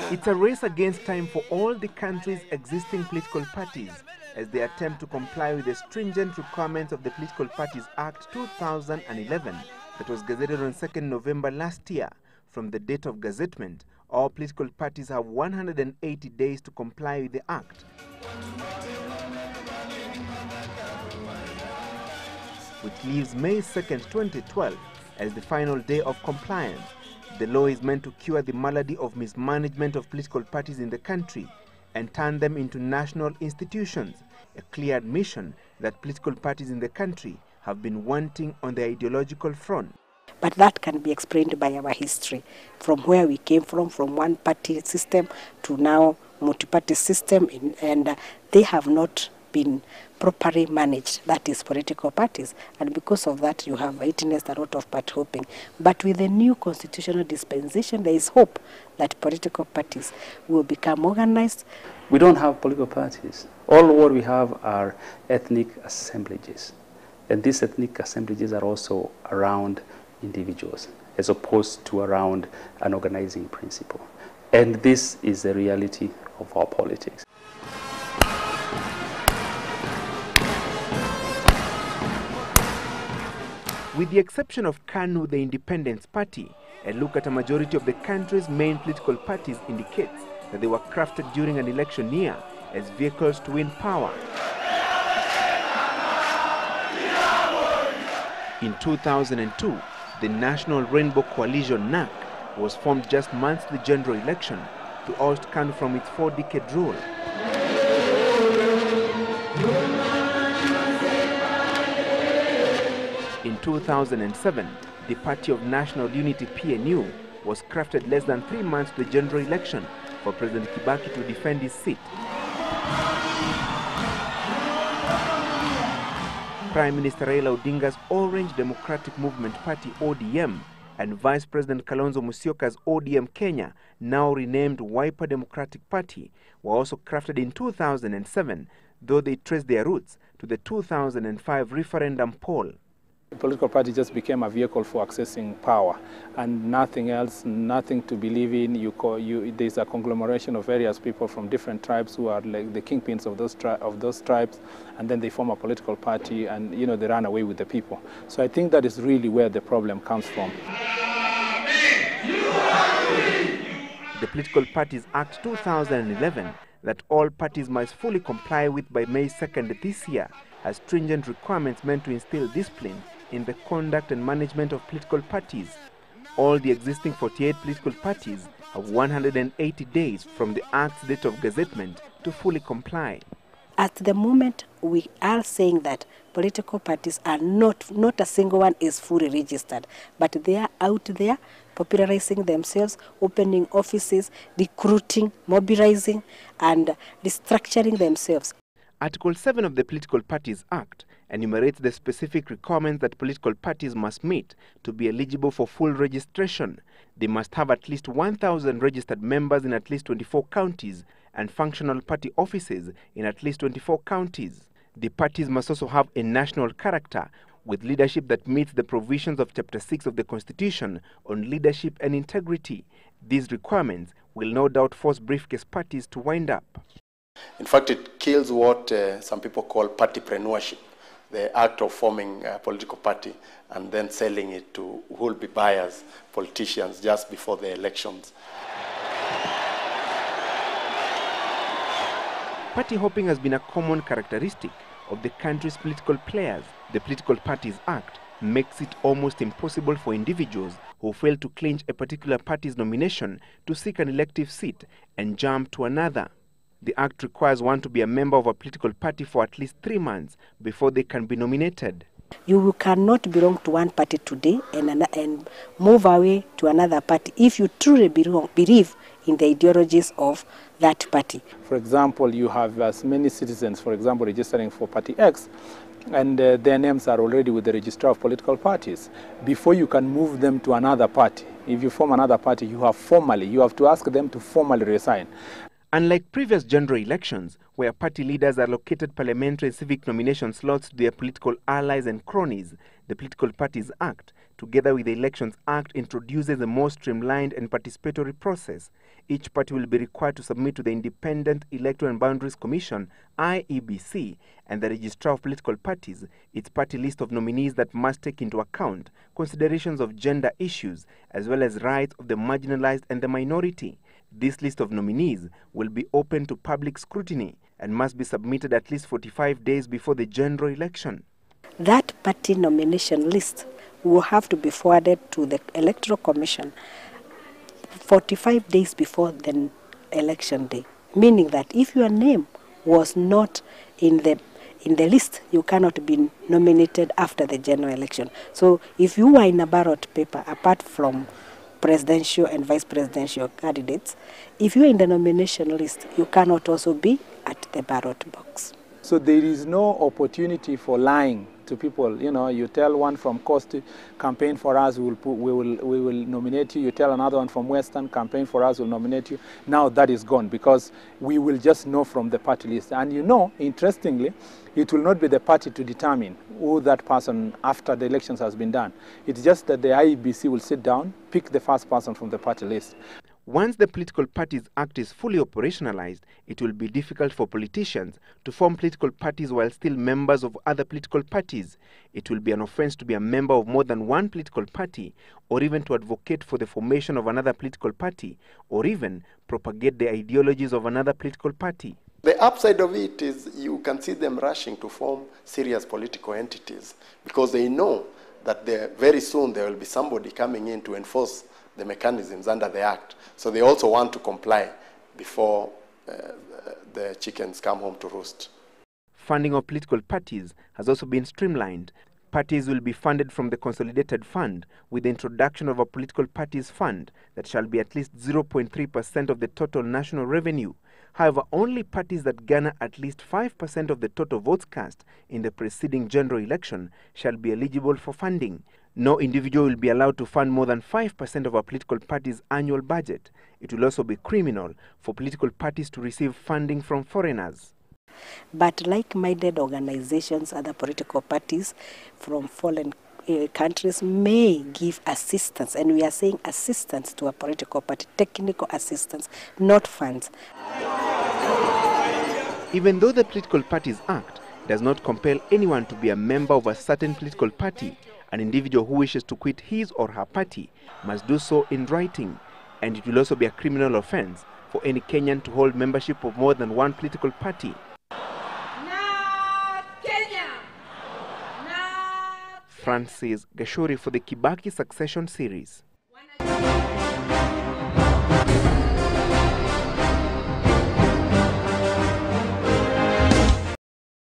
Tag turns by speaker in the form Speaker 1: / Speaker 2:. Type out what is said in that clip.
Speaker 1: It's a race against time for all the country's existing political parties as they attempt to comply with the stringent requirements of the Political Parties Act 2011 that was gazetted on 2nd November last year. From the date of gazettement, all political parties have 180 days to comply with the act, which leaves May 2nd, 2012 as the final day of compliance. The law is meant to cure the malady of mismanagement of political parties in the country and turn them into national institutions, a clear admission that political parties in the country have been wanting on the ideological front.
Speaker 2: But that can be explained by our history, from where we came from one-party system to now multi-party system, and they have not been properly managed, that is political parties, and because of that you have witnessed a lot of party hopping. But with the new constitutional dispensation, there is hope that political parties will become organized.
Speaker 3: We don't have political parties. All what we have are ethnic assemblages, and these ethnic assemblages are also around individuals as opposed to around an organizing principle. And this is the reality of our politics.
Speaker 1: With the exception of KANU, the Independence Party, a look at a majority of the country's main political parties indicates that they were crafted during an election year as vehicles to win power. In 2002, the National Rainbow Coalition (NAC) was formed just months to the general election to oust KANU from its 4-decade rule. In 2007, the Party of National Unity (PNU) was crafted less than 3 months to the general election for President Kibaki to defend his seat. Prime Minister Raila Odinga's Orange Democratic Movement Party (ODM) and Vice President Kalonzo Musyoka's ODM Kenya, now renamed Wiper Democratic Party, were also crafted in 2007, though they trace their roots to the 2005 referendum poll.
Speaker 4: The political party just became a vehicle for accessing power and nothing else, nothing to believe in. There's a conglomeration of various people from different tribes who are like the kingpins of those tribes, and then they form a political party and they run away with the people. So I think that is really where the problem comes from.
Speaker 1: The Political Parties Act 2011 that all parties must fully comply with by May 2nd this year has stringent requirements meant to instill discipline in the conduct and management of political parties. All the existing 48 political parties have 180 days from the Act's date of gazettement to fully comply.
Speaker 2: At the moment, we are saying that political parties are not a single one is fully registered, but they are out there popularizing themselves, opening offices, recruiting, mobilizing, and restructuring themselves.
Speaker 1: Article 7 of the Political Parties Act enumerates the specific requirements that political parties must meet to be eligible for full registration. They must have at least 1,000 registered members in at least 24 counties and functional party offices in at least 24 counties. The parties must also have a national character with leadership that meets the provisions of Chapter 6 of the Constitution on leadership and integrity. These requirements will no doubt force briefcase parties to wind up.
Speaker 5: In fact, it kills what some people call partypreneurship, the act of forming a political party and then selling it to who will be buyers, politicians, just before the elections.
Speaker 1: Party hopping has been a common characteristic of the country's political players. The Political Parties Act makes it almost impossible for individuals who fail to clinch a particular party's nomination to seek an elective seat and jump to another. The Act requires one to be a member of a political party for at least 3 months before they can be nominated.
Speaker 2: You cannot belong to one party today and move away to another party if you truly believe in the ideologies of that party.
Speaker 4: For example, you have as many citizens, for example, registering for Party X, and their names are already with the Registrar of Political Parties. Before you can move them to another party, if you form another party, you have to ask them to formally resign.
Speaker 1: Unlike previous general elections, where party leaders allocated parliamentary and civic nomination slots to their political allies and cronies, the Political Parties Act, together with the Elections Act, introduces a more streamlined and participatory process. Each party will be required to submit to the Independent Electoral and Boundaries Commission, IEBC, and the Registrar of Political Parties, its party list of nominees that must take into account considerations of gender issues, as well as rights of the marginalized and the minority. This list of nominees will be open to public scrutiny and must be submitted at least 45 days before the general election.
Speaker 2: That party nomination list will have to be forwarded to the Electoral Commission 45 days before the election day, meaning that if your name was not in the list, you cannot be nominated after the general election. So if you are in a ballot paper, apart from presidential and vice presidential candidates, if you are in the nomination list, you cannot also be at the ballot box.
Speaker 4: So there is no opportunity for lying to people. You know, you tell one from Coast, campaign for us, we will nominate you. You tell another one from Western, campaign for us, we'll nominate you. Now that is gone because we will just know from the party list. And you know, interestingly, it will not be the party to determine who that person after the elections has been done. It's just that the IEBC will sit down, pick the first person from the party list.
Speaker 1: Once the Political Parties Act is fully operationalized, it will be difficult for politicians to form political parties while still members of other political parties. It will be an offense to be a member of more than one political party, or even to advocate for the formation of another political party, or even propagate the ideologies of another political party.
Speaker 5: The upside of it is you can see them rushing to form serious political entities because they know that very soon there will be somebody coming in to enforce the mechanisms under the Act. So they also want to comply before the chickens come home to roost.
Speaker 1: Funding of political parties has also been streamlined. Parties will be funded from the Consolidated Fund with the introduction of a political parties fund that shall be at least 0.3% of the total national revenue. However, only parties that garner at least 5% of the total votes cast in the preceding general election shall be eligible for funding. No individual will be allowed to fund more than 5% of a political party's annual budget. It will also be criminal for political parties to receive funding from foreigners.
Speaker 2: But like-minded organizations, other political parties from foreign countries may give assistance, and we are saying assistance to a political party, technical assistance, not funds.
Speaker 1: Even though the Political Parties Act does not compel anyone to be a member of a certain political party, an individual who wishes to quit his or her party must do so in writing, and it will also be a criminal offense for any Kenyan to hold membership of more than one political party. Francis Gachuri for the KIBAKI Succession series.